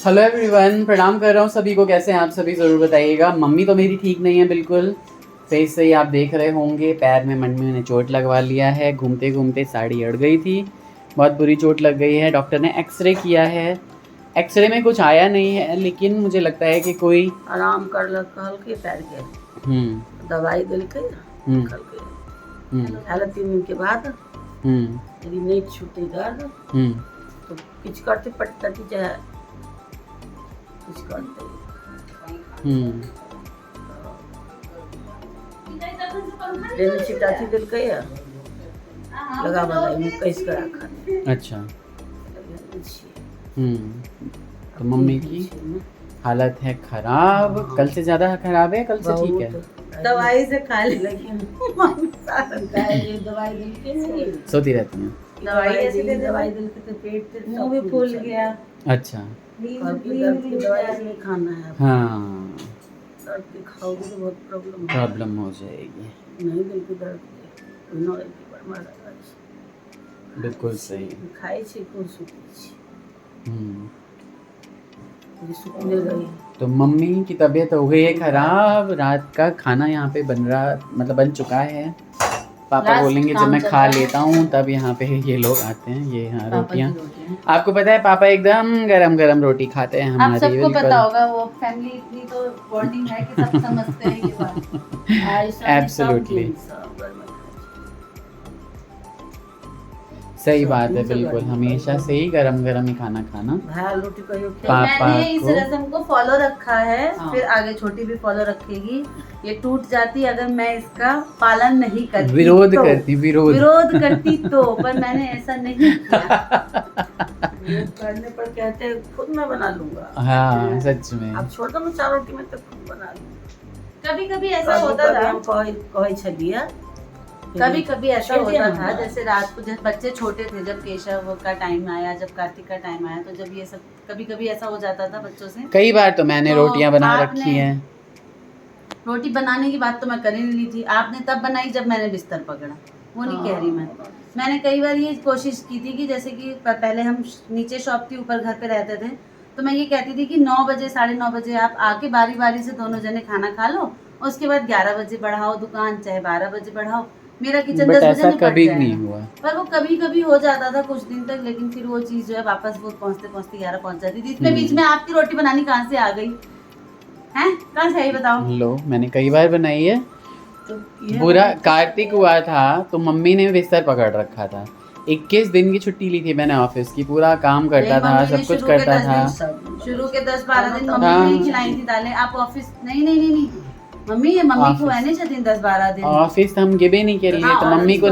Hello everyone, प्रणाम कर रहा हूँ सभी को। कैसे हैं आप सभी, ज़रूर बताइएगा। मम्मी तो मेरी ठीक नहीं है बिल्कुल। फेस से ही आप देख रहे होंगे, पैर में मम्मी ने चोट लगवा लिया है। घूमते घूमते साड़ी अड़ गई थी, बहुत बुरी चोट लग गई है। डॉक्टर ने एक्सरे किया है, एक्सरे में कुछ आया नहीं है, लेकिन मुझे लगता है कि कोई आराम कर ल कहल के पैर के दवाई दिल के कल के हालत 3 दिन के बाद यदि नहीं छूटे दर्द तो कुछ करते पटती चाहे कुछ करते ट्रेन छिटाती दिल के लगा वाला कैसे करा खाने। अच्छा। तो मम्मी की हालत है खराब, कल से ज़्यादा खराब है, कल से ठीक है। दवाई से खा ले लेकिन दवाई दिल के नहीं सोती रहती हैं। दवाई दिल के तो पेट मुंह भी फूल गया। अच्छा। दर्द की दवाई नहीं खाना है। हाँ, दर्द की खाओगे तो बहुत प्रॉब्लम हो जाएगी। नहीं दिल की दर्द नो की पर मर बिल्कुल सही। खाई छी को सुती छी सुकून गई। तो मम्मी की तबीयत हो गई है खराब। रात का खाना यहाँ पे बन रहा, मतलब बन चुका है। पापा बोलेंगे जब मैं खा लेता हूँ तब यहाँ पे ये लोग आते हैं। ये यहाँ रोटियाँ, आपको पता है पापा एकदम गरम गरम रोटी खाते हैं हमारी। सबको पता होगा, वो फैमिली इतनी तो बॉन्डिंग है कि सब समझते हैं ये बात। एब्सोल्युटली सही बात है, बिल्कुल हमेशा से ही गरम गरम ही खाना खाना। रोटी कहियो पापा मैंने इस को रस्म को फॉलो रखा है। हाँ। फिर आगे छोटी भी फॉलो रखेगी। ये टूट जाती अगर मैं इसका पालन नहीं करती, विरोध तो, करती विरोध करती तो, पर मैंने ऐसा नहीं किया। करने पर कहते हैं खुद मैं बना लूंगा। हाँ सच में। अब छोड़ दो, मैं 4 रोटी में तो खुद बना लूंगा। कभी कभी ऐसा होता था, हम कहे छलिए कभी कभी ऐसा चलते होता हैं था। हम। जैसे रात को जब बच्चे छोटे थे, जब केशव का टाइम आया, जब कार्तिक का टाइम आया, तो जब ये सब कभी कभी ऐसा हो जाता था बच्चों से। कई बार तो मैंने तो रोटियां बना आपने- रखी हैं। रोटी बनाने की बात तो मैं कर ही नहीं रही थी, आपने तब बनाई जब मैंने बिस्तर पकड़ा। वो नहीं कह रही मैंने कई बार ये कोशिश की थी कि जैसे कि पहले हम नीचे शॉप के ऊपर घर पे रहते थे, तो मैं ये कहती थी कि 9 बजे 9:30 बजे आप आके बारी बारी से दोनों जने खाना खा लो, और उसके बाद 11 बजे बढ़ाओ दुकान, चाहे 12 बजे बढ़ाओ। मेरा किचन 10 बजे ऐसा निपट कभी जाएगा। नहीं हुआ। पर वो कभी कभी हो जाता था कुछ दिन तक, लेकिन फिर वो चीज़ जो है वापस वो पहुँचते पहुँचते 11 पहुँच जाती थी। इसमें बीच में आपकी रोटी बनानी कहाँ से आ गई हैं? कहाँ से आई बताओ? लो, मैंने कई बार बनाई है। तो पूरा कार्तिक हुआ था तो मम्मी ने बिस्तर पकड़ रखा था। 21 दिन की छुट्टी ली थी मैंने ऑफिस की, पूरा काम करता था, सब कुछ करता था। शुरू के 10-12 दिन मम्मी ने खिलाई थी दालें। आप ऑफिस नहीं मम्मी, ये मम्मी को है नहीं 10-12 दिन ऑफिस हम गिवे नहीं के लिए। हाँ, तो मम्मी को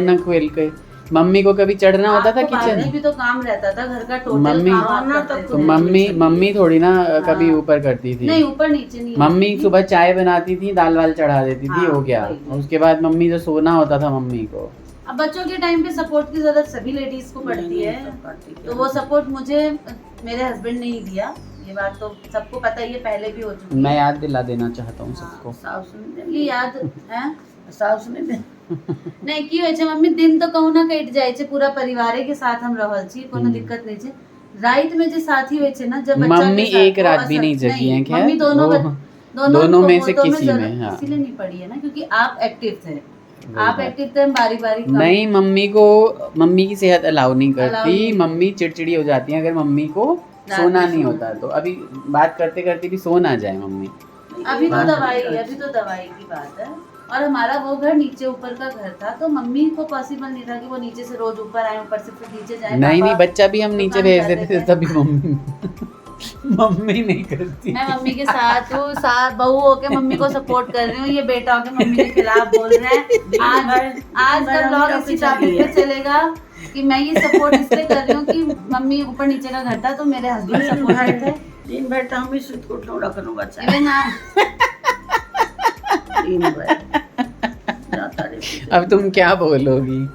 ना खोल के मम्मी को कभी चढ़ना होता था किचन। भी तो काम रहता था घर का, टोटल मम्मी काम तो मम्मी थोड़ी ना कभी ऊपर करती थी। नहीं, ऊपर नीचे नहीं। मम्मी सुबह चाय बनाती थी, दाल वाल चढ़ा देती थी, हो गया। उसके बाद मम्मी जो सोना होता था मम्मी को। अब बच्चों के टाइम पे सपोर्ट की जरूरत सभी लेडीज को पड़ती है, तो वो सपोर्ट मुझे मेरे हस्बैंड ने ही दिया। ये बात तो सबको पता ही है, पहले भी हो चुकी है। मैं याद दिला देना चाहता हूँ सबको। ये याद है साउस ने दे नहीं की होय छै मम्मी, दिन तो कहूँ ना कट जाए छै, पूरा परिवार के साथ हम रहल छी, कोनो दिक्कत नहीं छै। रात में जो साथी होय छै ना, जब बच्चा मम्मी एक रात भी नहीं जगी है। खैर मम्मी दोनों में से किसी में। हाँ, इसीलिए नहीं पड़ी है ना, क्योंकि आप एक्टिव थे। आप एक्टिव थे, हम बारी बारी नहीं। मम्मी की सेहत अलाउ नहीं करती। मम्मी चिड़चिड़ी हो जाती है अगर मम्मी को सोना नहीं होता तो। अभी बात करते करते भी सो ना जाए मम्मी। अभी तो दवाई की बात है। और हमारा वो घर नीचे ऊपर का घर था, तो मम्मी को पॉसिबल नहीं था कि वो नीचे से रोज ऊपर आए, ऊपर से फिर नीचे जाए। नहीं, बच्चा भी हम नीचे भेज देते थे तभी मम्मी नहीं करती। मैं मम्मी के साथ हूँ, साथ बहू होके मम्मी को सपोर्ट कर रही हूँ, ये बेटा होके मम्मी के खिलाफ बोल रहे हैं। आज का ब्लॉग इसी टॉपिक पे चलेगा कि मैं ये सपोर्ट इसलिए कर रही हूँ कि मम्मी ऊपर नीचे का घर था, तो मेरे हस्बैंड सपोर्ट करते थे। दिन भर तो हम ही सुत को उठो रखनो बच्चा। इवन दिन भर जाता रे। अब तुम क्या बोलोगी?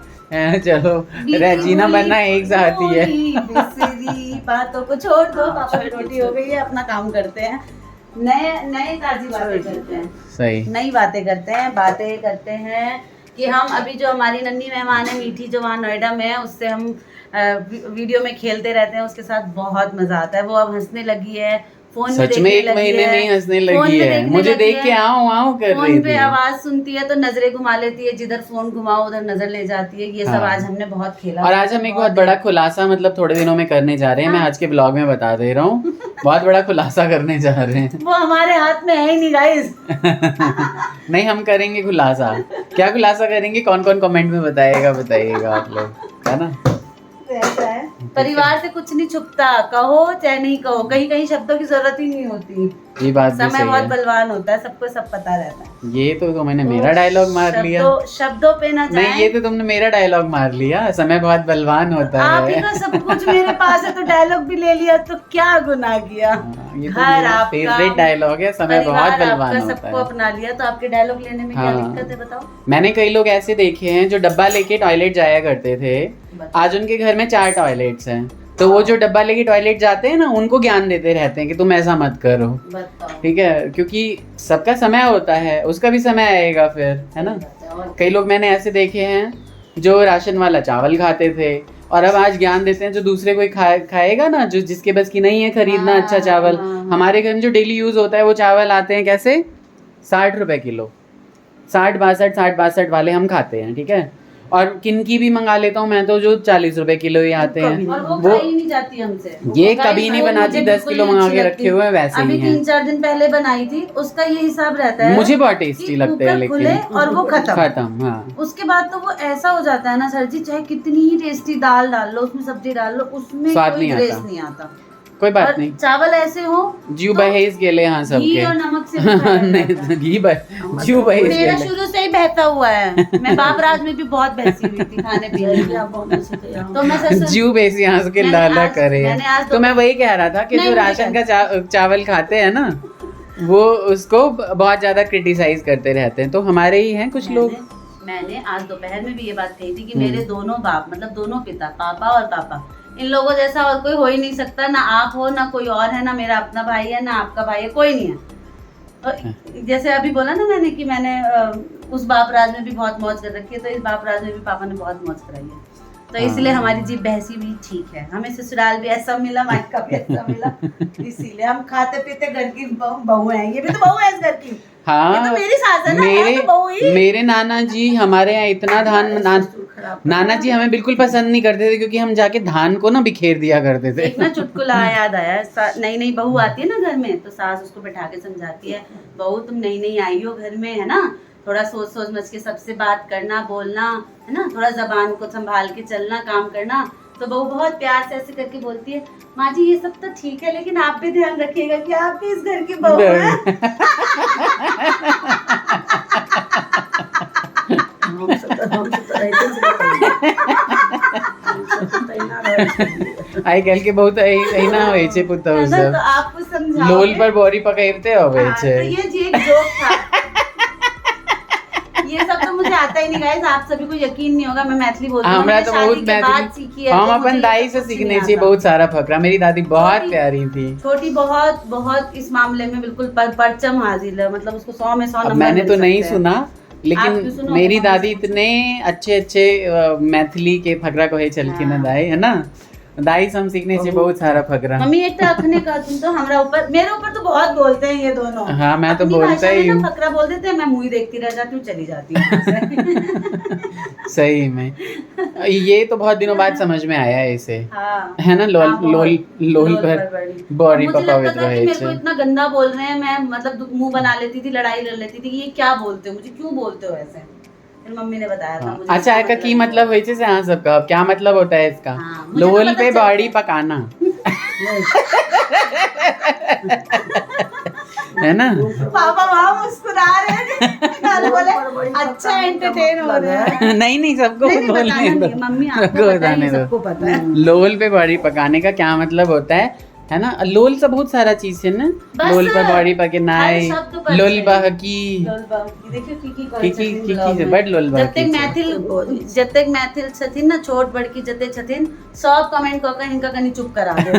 चलो, रेजिना बनना एक साथ ही है। बातों को छोड़ दो, पापा की रोटी हो गई है, अपना काम करते हैं। नए ताजी बातें करते हैं, सही नई बातें करते हैं कि हम अभी जो हमारी नन्ही मेहमान है मीठी, जो वहाँ नोएडा में है, उससे हम वीडियो में खेलते रहते हैं, उसके साथ बहुत मजा आता है। वो अब हंसने लगी है, फोन में सच में 1 महीने में ही हंसने लगी है, मुझे देख के आओ आओ कर रही थी। फोन पे आवाज सुनती है तो नजरें घुमा लेती है, जिधर फोन घुमाओ उधर नजर ले जाती है। ये सब आज हमने बहुत खेला। और आज हम एक बहुत बड़ा खुलासा मतलब थोड़े दिनों में करने जा रहे हैं। मैं आज के ब्लॉग में बता दे रहा हूँ, बहुत बड़ा खुलासा करने जा रहे हैं। वो हमारे हाथ में है ही नहीं गाइस। नहीं, हम करेंगे खुलासा। क्या खुलासा करेंगे, कौन कौन कमेंट में बताइएगा आप लोग, है ना। ऐसा है, परिवार से कुछ नहीं छुपता, कहो चाहे नहीं कहो, कहीं कहीं शब्दों की जरूरत ही नहीं होती। ये बात भी समय सही बहुत है। बलवान होता है, सबको सब पता रहता है। ये तो मैंने मेरा डायलॉग मार लिया। शब्दों पे ना जाए। नहीं, ये तो तुमने मेरा डायलॉग मार लिया, समय बहुत बलवान होता आप ही है। का सब कुछ मेरे पास है तो डायलॉग भी ले लिया तो क्या गुनाह किया। ये तो घर मेरा आपका, फेवरेट डायलॉग है, समय बहुत परिवार बलवान आपका, होता सबको है। अपना लिया तो आपके डायलॉग लेने में क्या हाँ। दिक्कत है बताओ। मैंने कई लोग ऐसे देखे हैं जो डब्बा लेके टॉयलेट जाया करते थे, आज उनके घर में 4 टॉयलेट्स हैं, तो वो जो डब्बा लेके टॉयलेट जाते हैं ना, उनको ज्ञान देते रहते हैं कि तुम ऐसा मत करो, बताओ। ठीक है, क्योंकि सबका समय होता है, उसका भी समय आएगा फिर, है ना। कई लोग मैंने ऐसे देखे हैं जो राशन वाला चावल खाते थे और अब आज ज्ञान देते हैं जो दूसरे कोई खाएगा ना, जो जिसके बस की नहीं है खरीदना अच्छा चावल। हमारे घर में जो डेली यूज होता है वो चावल आते हैं कैसे, 60 रुपए किलो, 60-62 वाले हम खाते हैं, ठीक है। और किनकी भी मंगा लेता हूँ मैं तो जो 40 रुपए किलो ही आते हैं, और वो खाई नहीं जाती हमसे। ये वो कभी नहीं वो बनाती, मुझे 10 बिल्कुल किलो नहीं मंगा अच्छी के लगती। रखे हुए हैं वैसे अभी ही हैं। 3-4 दिन पहले बनाई थी, उसका ये हिसाब रहता है, मुझे बहुत टेस्टी कि लगते हैं, कुकर खुले लेकिन और वो खत्म। हाँ। उसके बाद तो वो ऐसा हो जाता है ना सर जी, चाहे कितनी ही टेस्टी दाल डाल लो, उसमें सब्जी डाल लो, उसमें स्वाद कोई नहीं ग्रेस आता। नहीं आता। कोई बात और नहीं, चावल ऐसे हो जीव तो बहेज के लिए, हाँ घी सबके और नमक से भी खाया नहीं जाता है। जीव बहेज के मेरा लिए। शुरू से ही बहता हुआ है, मैं बाप राज में भी बहुत बहसी हुई थी खाने पीने में। तो मैं ससुर जीव बेसी यहाँ के मैंने लाला आज- करे मैंने आज तो मैं वही कह रहा था कि नहीं, जो मुझे राशन का चावल खाते हैं ना, वो उसको बहुत ज्यादा क्रिटिसाइज करते रहते हैं, तो हमारे ही हैं कुछ लोग। मैंने आज दोपहर में भी ये बात कही थी कि मेरे दोनों बाप, मतलब दोनों पिता, पापा और पापा, इन लोगों जैसा और कोई हो ही नहीं सकता। ना आप हो, ना कोई और है, ना मेरा अपना भाई है, ना आपका भाई है, कोई नहीं है। तो जैसे अभी बोला ना मैंने कि मैंने उस बाप राज में भी बहुत मौज कर रखी है, तो इस बाप राज में भी पापा ने बहुत मौज कराई है, तो इसलिए हमारी जीभ बहसी भी ठीक है। हमें ससुराल भी ऐसा मिला, मायका भी ऐसा मिला, इसीलिए हम खाते पीते घर की बहू हैं। ये भी तो बहू है इस घर की। ये हाँ, तो मेरी सास है ना, है तो बहू ही। मेरे नाना जी हमारे यहाँ इतना नाना जी हमें बिल्कुल पसंद नहीं करते थे, क्योंकि हम जाके धान को ना बिखेर दिया करते थे। एक ना चुटकुला याद आया, नई नई बहू आती है ना घर में, तो सास उसको बैठा के समझाती है, बहू तुम नई नई आई हो घर में, है ना, थोड़ा सोच समझ के सबसे बात करना, बोलना, है ना, थोड़ा जबान को संभाल के चलना, काम करना। तो बहू बहुत प्यार से ऐसे करके बोलती है, माँ जी ये सब तो ठीक है, लेकिन आप भी ध्यान रखिएगा कि आप भी इस घर की बहू हैं। आई कल के बहुत एना होय छे पुतौ है ना, सब तो आप कुछ समझाओगे। लोल पर बोरी पकाइते होवे हाँ, छे। तो ये जी एक जोक था। ये सब तो मुझे आता ही नहीं गाइस, आप सभी को यकीन नहीं होगा, मैं मैथिली बोलती हूँ, हमरा मैंने तो शादी बहुत के बाद सीखी है, हम तो अपन मुझे दाई ये से कुछ सीखने नहीं चाहिए आता। बहुत सारा फकरा। मेरी दादी बहुत छोटी- प्यारी थी। छोटी बहुत बहुत इस मामले में बिल्कुल परचम हाजिर है, मतलब उसको 100 में 100 अब नंबर मैंने मिल तो नहीं सकते हैं। सुना, आप क्यों लेकिन सुनो, मेरी मम्मी दादी से पूछो। इतने अच्छे मैथिली के फकरा कहे चलखिन हाँ। दाई, है ना, दाई से हम सीखने चाहिए बहुत सारा फकरा। मम्मी एक तो अखने का तुम तो हमरा ऊपर, मेरे ऊपर तो बहुत बोलते हैं ये दोनों। हाँ, मैं तो अपनी बोलता भाषा ही में ना हूँ। फकरा बोल देते हैं, मैं मुंह ही देखती रह जाती हूँ, चली जाती हूँ वहाँ से। सही में ये तो बहुत दिनों बाद समझ में आया है इसे, हाँ, है ना, लोल हाँ, बहुत। लोल पर बड़ी। बोरी मुझे पकावे लगता था कि रहे मेरे को छे। इतना गंदा बोल रहे हैं, मैं मतलब मुंह बना लेती थी, लड़ाई लड़ लेती थी कि ये क्या बोलते हो, मुझे क्यों बोलते हो ऐसे। फिर मम्मी ने बताया था मुझे। अच्छा का की मतलब होय छे से हाँ सबका क्या मतलब होता है इसका? हाँ, मुझे तो लोल पता पे चलता बॉडी है। पकाना है ना। पापा वहाँ मुस्कुरा रहे हैं, बोले अच्छा एंटरटेन हो रहा है। नहीं नहीं सबको नहीं, बोलने बताना दो। नहीं है, मम्मी आपको सबको पता है, बताने ये दो। सबको पता है। लोल पे बॉडी पकाने का क्या मतलब होता है ना। लोल से बहुत सारा चीज है ना, बस लोल पर बॉडी पकनाई, हर शब्द पर लोल है। बहकी देखियो की से बड़ लोल जब तक बहकी मैथिल छथिन ना, छोट बड़की जते छथिन, सब कमेंट क के हिनका कनी चुप करा दे।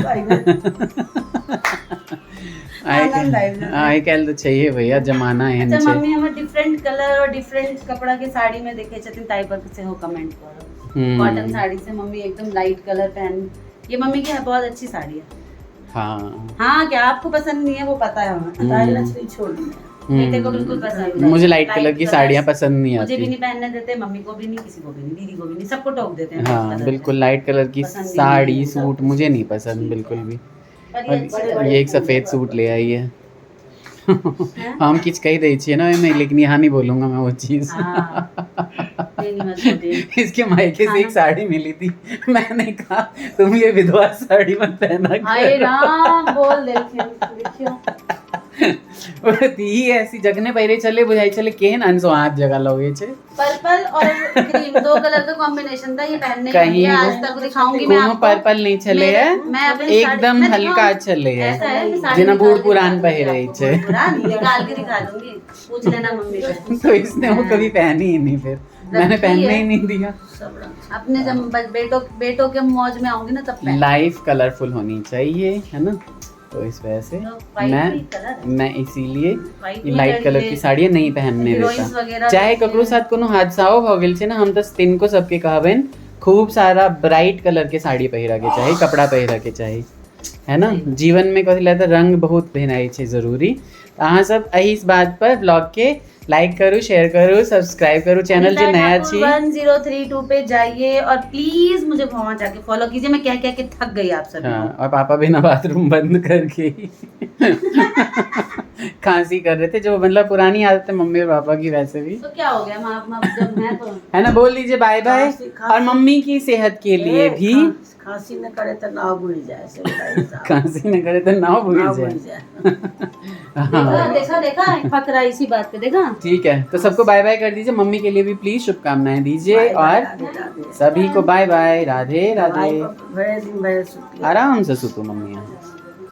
आई कैल तो चाहिए भैया, जमाना है अच्छा नीचे। मम्मी हमें डिफरेंट कलर और डिफरेंट कपड़ा के साड़ी में देखे छथिन ताई पर से हो कमेंट करो। कॉटन साड़ी से मम्मी एकदम लाइट कलर पहन, ये मम्मी की बहुत अच्छी साड़ी है। हाँ क्या आपको पसंद नहीं है वो पता है हमें, ताई लक्ष्मी छोड़ दी बेटे को बिल्कुल पसंद है। मुझे लाइट कलर की साड़ियाँ पसंद नहीं मुझे भी आती। नहीं पहनने देते, मम्मी को भी नहीं, किसी को भी नहीं, दीदी को भी नहीं, सबको टोक देते हैं। हाँ बिल्कुल, लाइट कलर की पसंद ही साड़ी नहीं है। सूट मुझे नहीं पसंद बिल्कुल भी। पर ये अच्छी और लग ये एक सफेद सूट ले आई है। है। हम किच कही दे छिए ना मैं, लेकिन यहाँ नहीं बोलूंगा मैं वो चीज। हाँ। नहीं मत बोलिए। इसके मायके से एक साड़ी मिली थी, मैंने कहा तुम ये विधवा साड़ी मत पहना हाय राम बोल देखियो वो थी ऐसी जगने पहले चले बुझाई चले केहन अनसो हाथ जगह लोगे छे। पर्पल और क्रीम दो कलर का कॉम्बिनेशन था, ये पहनने कहीं के लिए आज तक दिखाऊंगी मैं कोनो आपको। पर्पल नहीं चले है, मैं अपनी एकदम साड़ी- मैं हल्का दिखाऊं? चले है, ऐसा है मैं साड़ी जिन्हें निकाल बूढ़ के पुरान दिखा दूंगी पहरे आपको, छे। बूढ़ पुरान निकाल के दिखा दूंगी, पूछ लेना मम्मी से। तो इसने वो कभी पहनी ही नहीं, फिर मैंने पहनने ही नहीं दिया। अपने जब बेटों के मौज में आऊंगी ना तब पहन। लाइफ कलरफुल होनी चाहिए है ना, तो इस वजह से तो white भी कलर है। मैं इसीलिए White लाइट में कलर ये की साड़ियाँ नहीं पहनने heroines देता। वगैरह चाहे रहती ककरो हैं। साथ कोनो हादसाओ हो गेल छे ना, हम तो तिनको सबके कहबेन खूब सारा ब्राइट कलर के साड़ी पहिरा के चाही, कपड़ा पहिरा के चाही, है ना। जीवन में कथी लगता रंग बहुत पहनाई छे जरूरी। अहाँ सब एही इस बात पर ब्लॉग के लाइक करू, शेयर करू, सब्सक्राइब करू, चैनल जो नया छी 1032 पे जाइए और प्लीज मुझे वहां जाके फॉलो कीजिए। मैं कह के थक गई आप सभी हाँ, को। और पापा भी ना बाथरूम बंद करके ही खांसी कर रहे थे, जो मतलब पुरानी आदत है मम्मी और पापा की वैसे भी, तो क्या हो गया जब मैं तो है ना। बोल दीजिए बाय बाय। खांसी- और मम्मी की सेहत के लिए भी खांसी न करे तो नाव बुड़ जाए से बताइए साहब। खांसी न करे तो ना भूल नाव बुड़ जाए। जाए। देखा फकरा इसी बात पे देखा। ठीक है, तो सबको बाय बाय कर दीजिए, मम्मी के लिए भी प्लीज शुभकामनाएं दीजिए, बाय बाय, और राधे राधे। सभी को बाय बाय, राधे राधे। दवाई पर भरे दिन भरे सुती है। आराम से सुतो मम्मी।